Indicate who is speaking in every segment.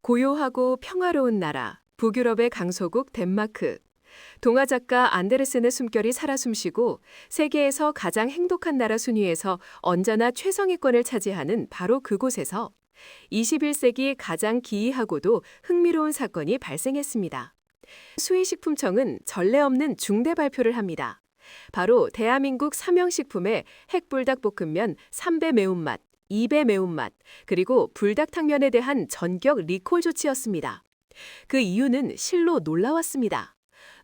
Speaker 1: 고요하고 평화로운 나라, 북유럽의 강소국 덴마크. 동화 작가 안데르센의 숨결이 살아 숨쉬고 세계에서 가장 행복한 나라 순위에서 언제나 최상위권을 차지하는 바로 그곳에서 21세기 가장 기이하고도 흥미로운 사건이 발생했습니다. 수의식품청은 전례 없는 중대 발표를 합니다. 바로 대한민국 삼형식품의 핵불닭볶음면 3배 매운맛, 2배 매운맛, 그리고 불닭탕면에 대한 전격 리콜 조치였습니다. 그 이유는 실로 놀라웠습니다.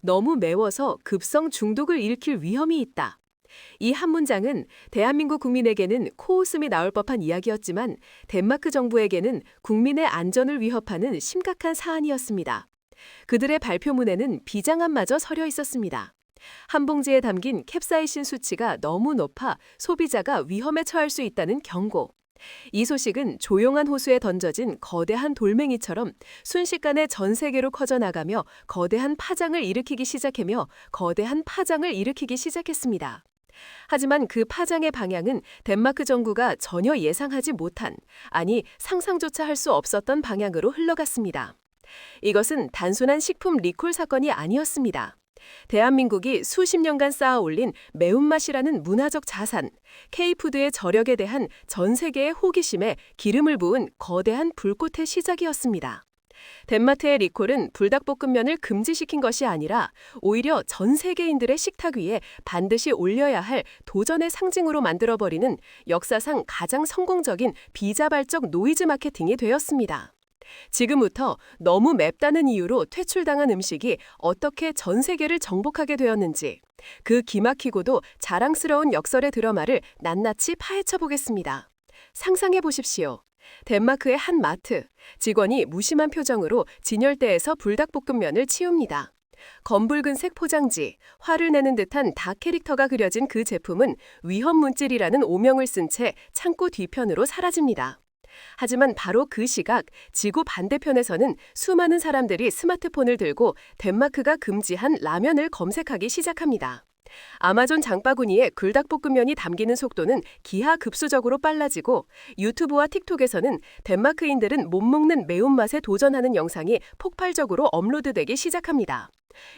Speaker 1: 너무 매워서 급성 중독을 일으킬 위험이 있다. 이 한 문장은 대한민국 국민에게는 코웃음이 나올 법한 이야기였지만 덴마크 정부에게는 국민의 안전을 위협하는 심각한 사안이었습니다. 그들의 발표문에는 비장함마저 서려 있었습니다. 한 봉지에 담긴 캡사이신 수치가 너무 높아 소비자가 위험에 처할 수 있다는 경고. 이 소식은 조용한 호수에 던져진 거대한 돌멩이처럼 순식간에 전 세계로 커져나가며 거대한 파장을 일으키기 시작했습니다. 하지만 그 파장의 방향은 덴마크 정부가 전혀 예상하지 못한, 아니 상상조차 할 수 없었던 방향으로 흘러갔습니다. 이것은 단순한 식품 리콜 사건이 아니었습니다. 대한민국이 수십 년간 쌓아 올린 매운맛이라는 문화적 자산, K푸드의 저력에 대한 전 세계의 호기심에 기름을 부은 거대한 불꽃의 시작이었습니다. 덴마크의 리콜은 불닭볶음면을 금지시킨 것이 아니라 오히려 전 세계인들의 식탁 위에 반드시 올려야 할 도전의 상징으로 만들어버리는 역사상 가장 성공적인 비자발적 노이즈 마케팅이 되었습니다. 지금부터 너무 맵다는 이유로 퇴출당한 음식이 어떻게 전 세계를 정복하게 되었는지, 그 기막히고도 자랑스러운 역설의 드라마를 낱낱이 파헤쳐 보겠습니다. 상상해 보십시오. 덴마크의 한 마트, 직원이 무심한 표정으로 진열대에서 불닭볶음면을 치웁니다. 검붉은색 포장지, 화를 내는 듯한 닭 캐릭터가 그려진 그 제품은 위험 문질이라는 오명을 쓴 채 창고 뒤편으로 사라집니다. 하지만 바로 그 시각 지구 반대편에서는 수많은 사람들이 스마트폰을 들고 덴마크가 금지한 라면을 검색하기 시작합니다. 아마존 장바구니에 불닭볶음면이 담기는 속도는 기하급수적으로 빨라지고 유튜브와 틱톡에서는 덴마크인들은 못 먹는 매운맛에 도전하는 영상이 폭발적으로 업로드되기 시작합니다.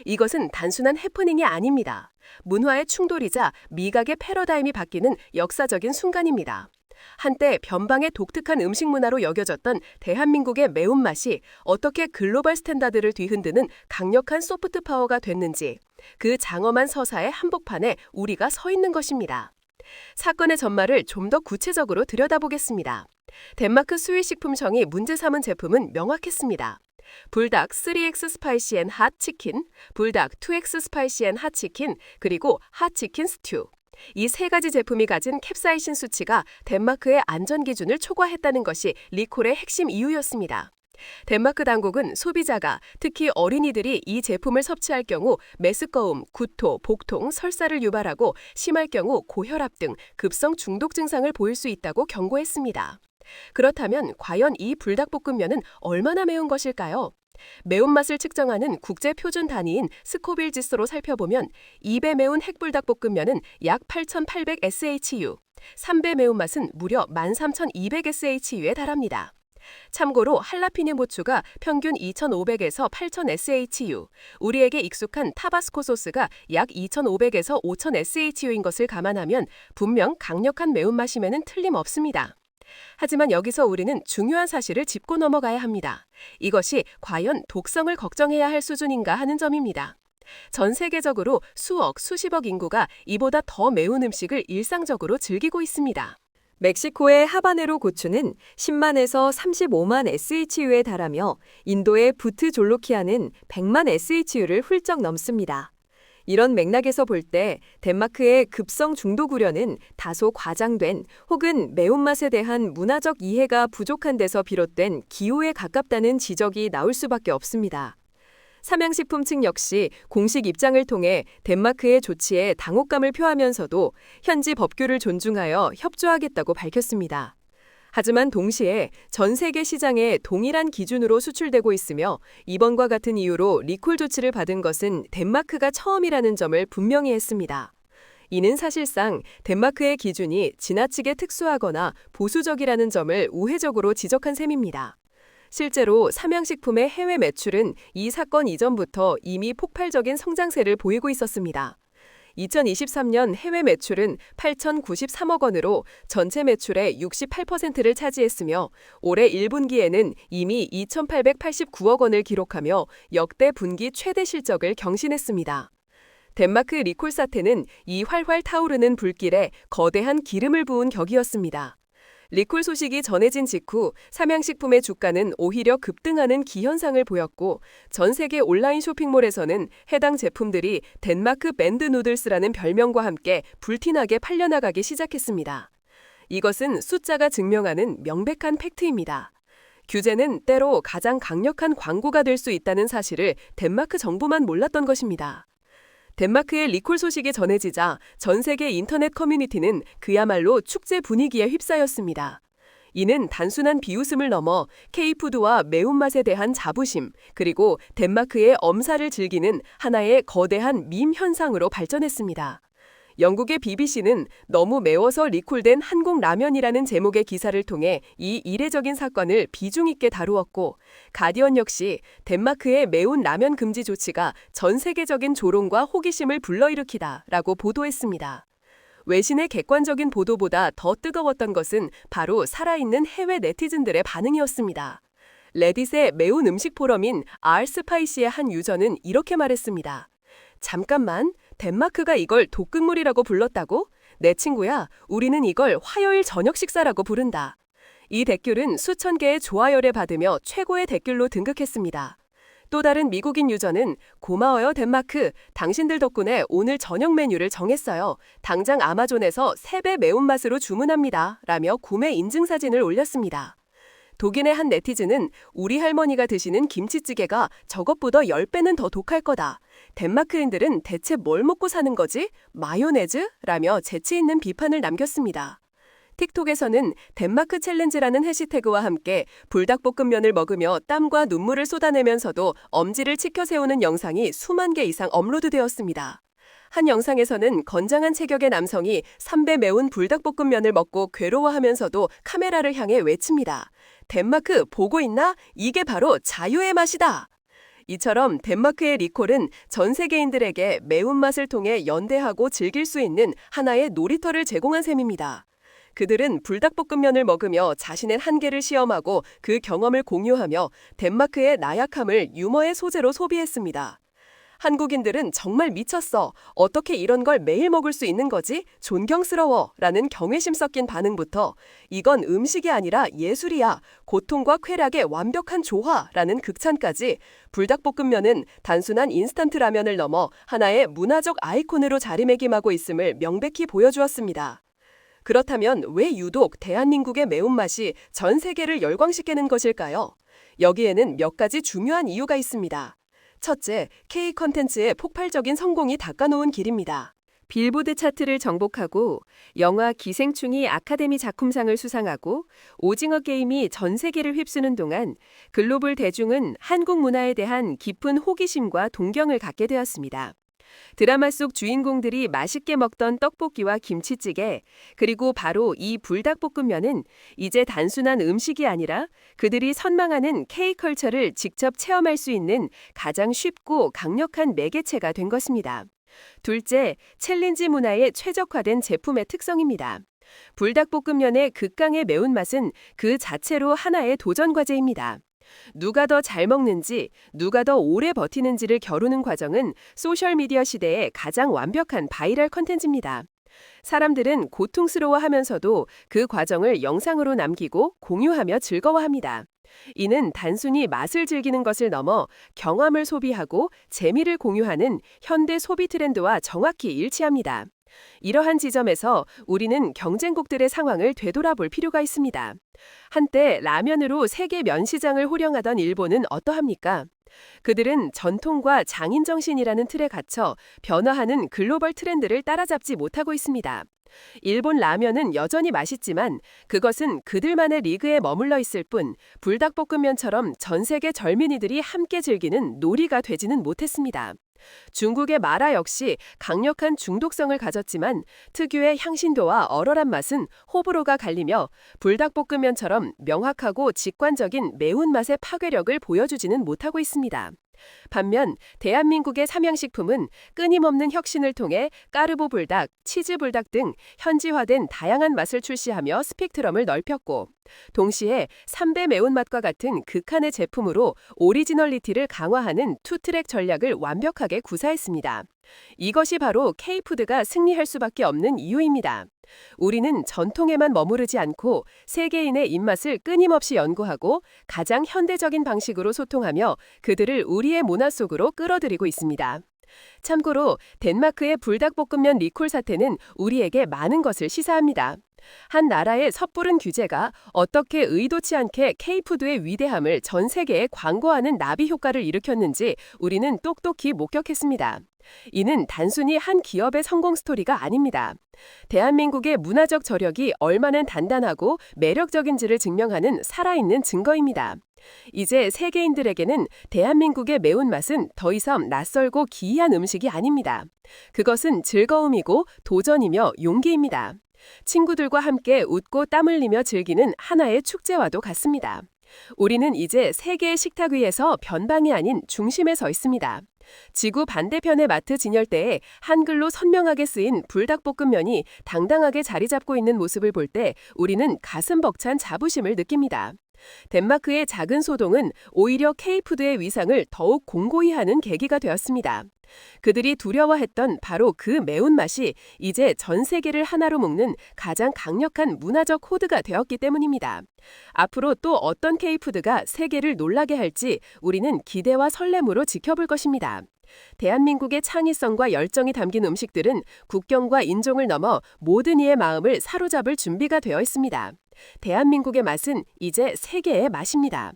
Speaker 1: 이것은 단순한 해프닝이 아닙니다. 문화의 충돌이자 미각의 패러다임이 바뀌는 역사적인 순간입니다. 한때 변방의 독특한 음식 문화로 여겨졌던 대한민국의 매운맛이 어떻게 글로벌 스탠다드를 뒤흔드는 강력한 소프트 파워가 됐는지, 그 장엄한 서사의 한복판에 우리가 서 있는 것입니다. 사건의 전말을 좀 더 구체적으로 들여다보겠습니다. 덴마크 수의식품청이 문제 삼은 제품은 명확했습니다. 불닭 3X 스파이시 앤 핫 치킨, 불닭 2X 스파이시 앤 핫 치킨, 그리고 핫 치킨 스튜. 이 세 가지 제품이 가진 캡사이신 수치가 덴마크의 안전 기준을 초과했다는 것이 리콜의 핵심 이유였습니다. 덴마크 당국은 소비자가, 특히 어린이들이 이 제품을 섭취할 경우 메스꺼움, 구토, 복통, 설사를 유발하고 심할 경우 고혈압 등 급성 중독 증상을 보일 수 있다고 경고했습니다. 그렇다면 과연 이 불닭볶음면은 얼마나 매운 것일까요? 매운맛을 측정하는 국제 표준 단위인 스코빌 지수로 살펴보면 2배 매운 핵불닭볶음면은 약 8,800 SHU, 3배 매운맛은 무려 13,200 SHU에 달합니다. 참고로 할라피뇨 모추가 평균 2,500에서 8,000 SHU, 우리에게 익숙한 타바스코 소스가 약 2,500에서 5,000 SHU인 것을 감안하면 분명 강력한 매운맛임에는 틀림없습니다. 하지만 여기서 우리는 중요한 사실을 짚고 넘어가야 합니다. 이것이 과연 독성을 걱정해야 할 수준인가 하는 점입니다. 전 세계적으로 수억, 수십억 인구가 이보다 더 매운 음식을 일상적으로 즐기고 있습니다.
Speaker 2: 멕시코의 하바네로 고추는 10만에서 35만 SHU에 달하며 인도의 부트 졸로키아는 100만 SHU를 훌쩍 넘습니다. 이런 맥락에서 볼 때 덴마크의 급성 중독 우려는 다소 과장된 혹은 매운맛에 대한 문화적 이해가 부족한 데서 비롯된 기호에 가깝다는 지적이 나올 수밖에 없습니다. 삼양식품 측 역시 공식 입장을 통해 덴마크의 조치에 당혹감을 표하면서도 현지 법규를 존중하여 협조하겠다고 밝혔습니다. 하지만 동시에 전 세계 시장에 동일한 기준으로 수출되고 있으며 이번과 같은 이유로 리콜 조치를 받은 것은 덴마크가 처음이라는 점을 분명히 했습니다. 이는 사실상 덴마크의 기준이 지나치게 특수하거나 보수적이라는 점을 우회적으로 지적한 셈입니다.
Speaker 1: 실제로 삼양식품의 해외 매출은 이 사건 이전부터 이미 폭발적인 성장세를 보이고 있었습니다. 2023년 해외 매출은 8,093억 원으로 전체 매출의 68%를 차지했으며 올해 1분기에는 이미 2,889억 원을 기록하며 역대 분기 최대 실적을 경신했습니다. 덴마크 리콜 사태는 이 활활 타오르는 불길에 거대한 기름을 부은 격이었습니다. 리콜 소식이 전해진 직후 삼양식품의 주가는 오히려 급등하는 기현상을 보였고 전 세계 온라인 쇼핑몰에서는 해당 제품들이 덴마크 밴드 누들스라는 별명과 함께 불티나게 팔려나가기 시작했습니다. 이것은 숫자가 증명하는 명백한 팩트입니다. 규제는 때로 가장 강력한 광고가 될 수 있다는 사실을 덴마크 정부만 몰랐던 것입니다. 덴마크의 리콜 소식이 전해지자 전 세계 인터넷 커뮤니티는 그야말로 축제 분위기에 휩싸였습니다. 이는 단순한 비웃음을 넘어 K푸드와 매운맛에 대한 자부심, 그리고 덴마크의 엄살을 즐기는 하나의 거대한 밈 현상으로 발전했습니다. 영국의 BBC는 너무 매워서 리콜된 한국 라면이라는 제목의 기사를 통해 이 이례적인 사건을 비중 있게 다루었고, 가디언 역시 덴마크의 매운 라면 금지 조치가 전 세계적인 조롱과 호기심을 불러일으키다라고 보도했습니다. 외신의 객관적인 보도보다 더 뜨거웠던 것은 바로 살아있는 해외 네티즌들의 반응이었습니다. 레딧의 매운 음식 포럼인 R스파이시의 한 유저는 이렇게 말했습니다. 잠깐만, 덴마크가 이걸 독극물이라고 불렀다고? 내 친구야, 우리는 이걸 화요일 저녁 식사라고 부른다. 이 댓글은 수천 개의 좋아요를 받으며 최고의 댓글로 등극했습니다. 또 다른 미국인 유저는 고마워요 덴마크, 당신들 덕분에 오늘 저녁 메뉴를 정했어요. 당장 아마존에서 3배 매운맛으로 주문합니다. 라며 구매 인증사진을 올렸습니다. 독일의 한 네티즌은 우리 할머니가 드시는 김치찌개가 저것보다 10배는 더 독할 거다. 덴마크인들은 대체 뭘 먹고 사는 거지? 마요네즈? 라며 재치 있는 비판을 남겼습니다. 틱톡에서는 덴마크 챌린지라는 해시태그와 함께 불닭볶음면을 먹으며 땀과 눈물을 쏟아내면서도 엄지를 치켜 세우는 영상이 수만 개 이상 업로드되었습니다. 한 영상에서는 건장한 체격의 남성이 3배 매운 불닭볶음면을 먹고 괴로워하면서도 카메라를 향해 외칩니다. 덴마크 보고 있나? 이게 바로 자유의 맛이다! 이처럼 덴마크의 리콜은 전 세계인들에게 매운맛을 통해 연대하고 즐길 수 있는 하나의 놀이터를 제공한 셈입니다. 그들은 불닭볶음면을 먹으며 자신의 한계를 시험하고 그 경험을 공유하며 덴마크의 나약함을 유머의 소재로 소비했습니다. 한국인들은 정말 미쳤어. 어떻게 이런 걸 매일 먹을 수 있는 거지? 존경스러워. 라는 경외심 섞인 반응부터 이건 음식이 아니라 예술이야. 고통과 쾌락의 완벽한 조화라는 극찬까지 불닭볶음면은 단순한 인스턴트 라면을 넘어 하나의 문화적 아이콘으로 자리매김하고 있음을 명백히 보여주었습니다. 그렇다면 왜 유독 대한민국의 매운맛이 전 세계를 열광시키는 것일까요? 여기에는 몇 가지 중요한 이유가 있습니다. 첫째, K 컨텐츠의 폭발적인 성공이 닦아놓은 길입니다. 빌보드 차트를 정복하고 영화 기생충이 아카데미 작품상을 수상하고 오징어 게임이 전 세계를 휩쓰는 동안 글로벌 대중은 한국 문화에 대한 깊은 호기심과 동경을 갖게 되었습니다. 드라마 속 주인공들이 맛있게 먹던 떡볶이와 김치찌개, 그리고 바로 이 불닭볶음면은 이제 단순한 음식이 아니라 그들이 선망하는 K컬처를 직접 체험할 수 있는 가장 쉽고 강력한 매개체가 된 것입니다. 둘째, 챌린지 문화에 최적화된 제품의 특성입니다. 불닭볶음면의 극강의 매운맛은 그 자체로 하나의 도전 과제입니다. 누가 더 잘 먹는지, 누가 더 오래 버티는지를 겨루는 과정은 소셜미디어 시대의 가장 완벽한 바이럴 컨텐츠입니다. 사람들은 고통스러워하면서도 그 과정을 영상으로 남기고 공유하며 즐거워합니다. 이는 단순히 맛을 즐기는 것을 넘어 경험을 소비하고 재미를 공유하는 현대 소비 트렌드와 정확히 일치합니다. 이러한 지점에서 우리는 경쟁국들의 상황을 되돌아볼 필요가 있습니다. 한때 라면으로 세계 면 시장을 호령하던 일본은 어떠합니까? 그들은 전통과 장인정신이라는 틀에 갇혀 변화하는 글로벌 트렌드를 따라잡지 못하고 있습니다. 일본 라면은 여전히 맛있지만 그것은 그들만의 리그에 머물러 있을 뿐 불닭볶음면처럼 전 세계 젊은이들이 함께 즐기는 놀이가 되지는 못했습니다. 중국의 마라 역시 강력한 중독성을 가졌지만 특유의 향신도와 얼얼한 맛은 호불호가 갈리며 불닭볶음면처럼 명확하고 직관적인 매운맛의 파괴력을 보여주지는 못하고 있습니다. 반면 대한민국의 삼양식품은 끊임없는 혁신을 통해 까르보 불닭, 치즈 불닭 등 현지화된 다양한 맛을 출시하며 스펙트럼을 넓혔고 동시에 3배 매운맛과 같은 극한의 제품으로 오리지널리티를 강화하는 투트랙 전략을 완벽하게 구사했습니다. 이것이 바로 K푸드가 승리할 수밖에 없는 이유입니다. 우리는 전통에만 머무르지 않고 세계인의 입맛을 끊임없이 연구하고 가장 현대적인 방식으로 소통하며 그들을 우리의 문화 속으로 끌어들이고 있습니다. 참고로 덴마크의 불닭볶음면 리콜 사태는 우리에게 많은 것을 시사합니다. 한 나라의 섣부른 규제가 어떻게 의도치 않게 K푸드의 위대함을 전 세계에 광고하는 나비 효과를 일으켰는지 우리는 똑똑히 목격했습니다. 이는 단순히 한 기업의 성공 스토리가 아닙니다. 대한민국의 문화적 저력이 얼마나 단단하고 매력적인지를 증명하는 살아있는 증거입니다. 이제 세계인들에게는 대한민국의 매운맛은 더 이상 낯설고 기이한 음식이 아닙니다. 그것은 즐거움이고 도전이며 용기입니다. 친구들과 함께 웃고 땀 흘리며 즐기는 하나의 축제와도 같습니다. 우리는 이제 세계의 식탁 위에서 변방이 아닌 중심에 서 있습니다. 지구 반대편의 마트 진열대에 한글로 선명하게 쓰인 불닭볶음면이 당당하게 자리 잡고 있는 모습을 볼 때 우리는 가슴 벅찬 자부심을 느낍니다. 덴마크의 작은 소동은 오히려 K푸드의 위상을 더욱 공고히 하는 계기가 되었습니다. 그들이 두려워했던 바로 그 매운맛이 이제 전 세계를 하나로 묶는 가장 강력한 문화적 코드가 되었기 때문입니다. 앞으로 또 어떤 K푸드가 세계를 놀라게 할지 우리는 기대와 설렘으로 지켜볼 것입니다. 대한민국의 창의성과 열정이 담긴 음식들은 국경과 인종을 넘어 모든 이의 마음을 사로잡을 준비가 되어 있습니다. 대한민국의 맛은 이제 세계의 맛입니다.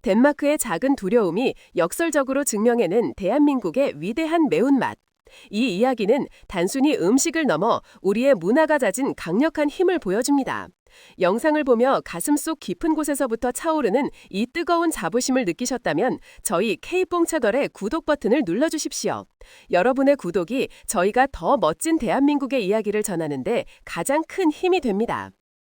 Speaker 1: 덴마크의 작은 두려움이 역설적으로 증명해낸 대한민국의 위대한 매운맛. 이 이야기는 단순히 음식을 넘어 우리의 문화가 가진 강력한 힘을 보여줍니다. 영상을 보며 가슴속 깊은 곳에서부터 차오르는 이 뜨거운 자부심을 느끼셨다면 저희 K뽕 채널의 구독 버튼을 눌러주십시오. 여러분의 구독이 저희가 더 멋진 대한민국의 이야기를 전하는데 가장 큰 힘이 됩니다.